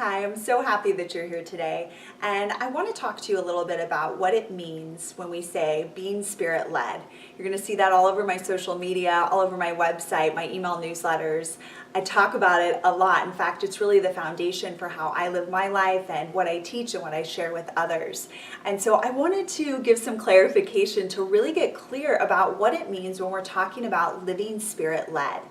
Hi, I'm so happy that you're here today, and I want to talk to you a little bit about what it means when we say being spirit-led. You're going to see that all over my social media, all over my website, my email newsletters. I talk about it a lot. In fact, it's really the foundation for how I live my life and what I teach and what I share with others. And so I wanted to give some clarification to really get clear about what it means when we're talking about living spirit-led.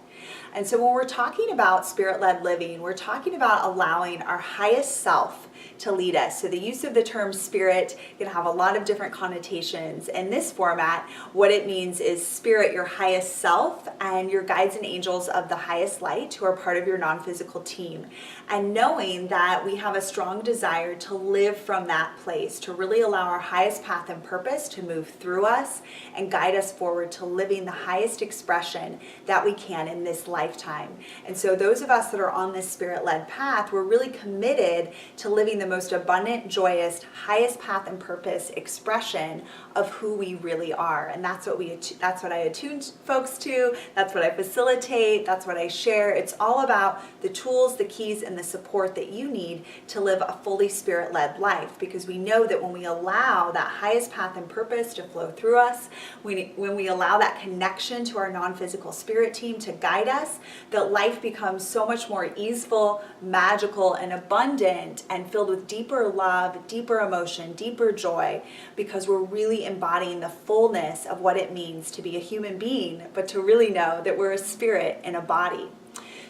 And so when we're talking about spirit-led living, we're talking about allowing our highest self to lead us. So the use of the term spirit can have a lot of different connotations. In this format, what it means is spirit, your highest self, and your guides and angels of the highest light who are part of your non-physical team. And knowing that we have a strong desire to live from that place, to really allow our highest path and purpose to move through us and guide us forward to living the highest expression that we can in this lifetime. And so those of us that are on this spirit-led path, we're really committed to living the most abundant, joyous, highest path and purpose expression of who we really are. And that's what I attune folks to, that's what I facilitate, that's what I share. It's all about the tools, the keys, and the support that you need to live a fully spirit-led life, because we know that when we allow that highest path and purpose to flow through us, when we allow that connection to our non-physical spirit team to guide us, that life becomes so much more easeful, magical, and abundant, and filled with deeper love, deeper emotion, deeper joy, because we're really embodying the fullness of what it means to be a human being, but to really know that we're a spirit in a body.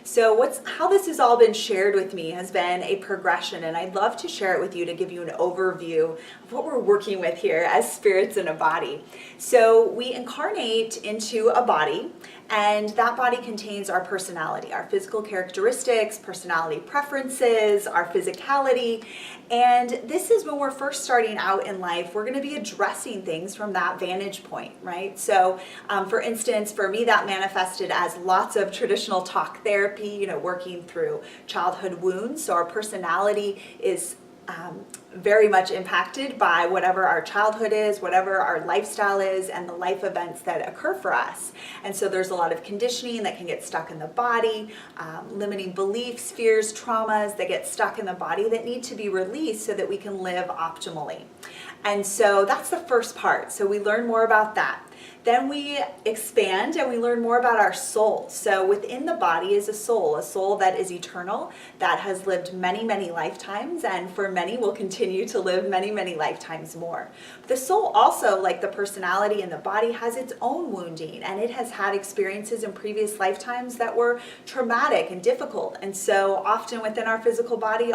So how this has all been shared with me has been a progression, and I'd love to share it with you to give you an overview of what we're working with here as spirits in a body. So we incarnate into a body, and that body contains our personality, our physical characteristics, personality preferences, our physicality. And this is when we're first starting out in life, we're going to be addressing things from that vantage point, right? So for instance, for me, that manifested as lots of traditional talk therapy, working through childhood wounds. So our personality is very much impacted by whatever our childhood is, whatever our lifestyle is, and the life events that occur for us. And so there's a lot of conditioning that can get stuck in the body, limiting beliefs, fears, traumas that get stuck in the body that need to be released so that we can live optimally. And so that's the first part. So we learn more about that. Then we expand and we learn more about our soul. So within the body is a soul that is eternal, that has lived many, many lifetimes, and for many will continue to live many, many lifetimes more. The soul also, like the personality in the body, has its own wounding, and it has had experiences in previous lifetimes that were traumatic and difficult. And so often within our physical body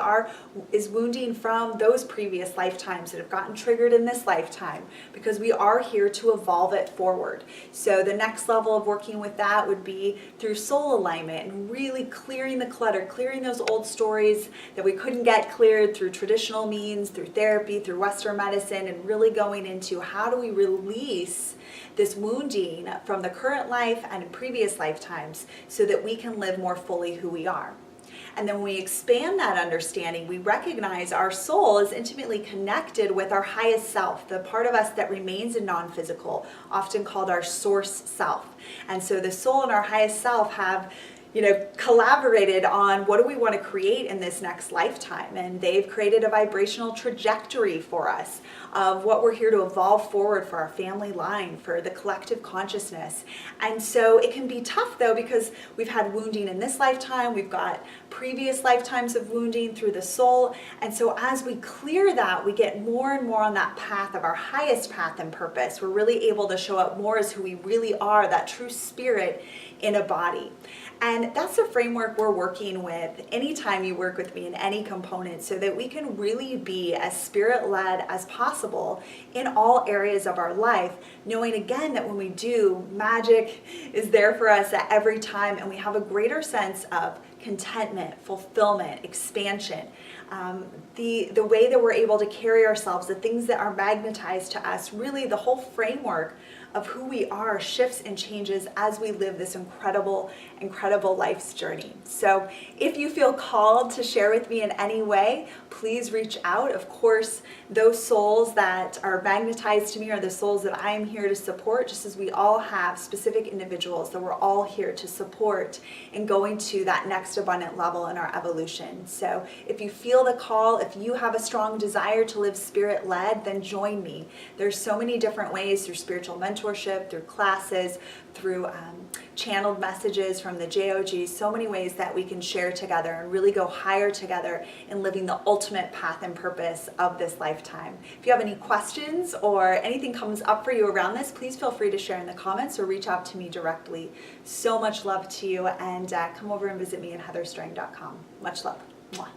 is wounding from those previous lifetimes that have gotten triggered in this lifetime, because we are here to evolve it forward. So the next level of working with that would be through soul alignment and really clearing the clutter, clearing those old stories that we couldn't get cleared through traditional means, through therapy, through Western medicine, and really going into how do we release this wounding from the current life and in previous lifetimes so that we can live more fully who we are. And then when we expand that understanding, we recognize our soul is intimately connected with our highest self, the part of us that remains in non-physical, often called our source self. And so the soul and our highest self have collaborated on what do we want to create in this next lifetime. And they've created a vibrational trajectory for us of what we're here to evolve forward for our family line, for the collective consciousness. And so it can be tough though, because we've had wounding in this lifetime, we've got previous lifetimes of wounding through the soul. And so as we clear that, we get more and more on that path of our highest path and purpose. We're really able to show up more as who we really are, that true spirit in a body. And that's the framework we're working with anytime you work with me in any component, so that we can really be as spirit-led as possible in all areas of our life, knowing again that when we do, magic is there for us at every time, and we have a greater sense of contentment, fulfillment, expansion. The way that we're able to carry ourselves, the things that are magnetized to us, really the whole framework of who we are shifts and changes as we live this incredible life's journey. So if you feel called to share with me in any way, please reach out. Of course, those souls that are magnetized to me are the souls that I am here to support, just as we all have specific individuals that we're all here to support in going to that next abundant level in our evolution. So if you feel the call, if you have a strong desire to live spirit-led, then join me. There's so many different ways, through spiritual mentorship, through classes, through channeled messages from the JOG, so many ways that we can share together and really go higher together in living the ultimate path and purpose of this lifetime. If you have any questions or anything comes up for you around this, please feel free to share in the comments or reach out to me directly. So much love to you, and come over and visit me at heatherstrang.com. Much love. Mwah.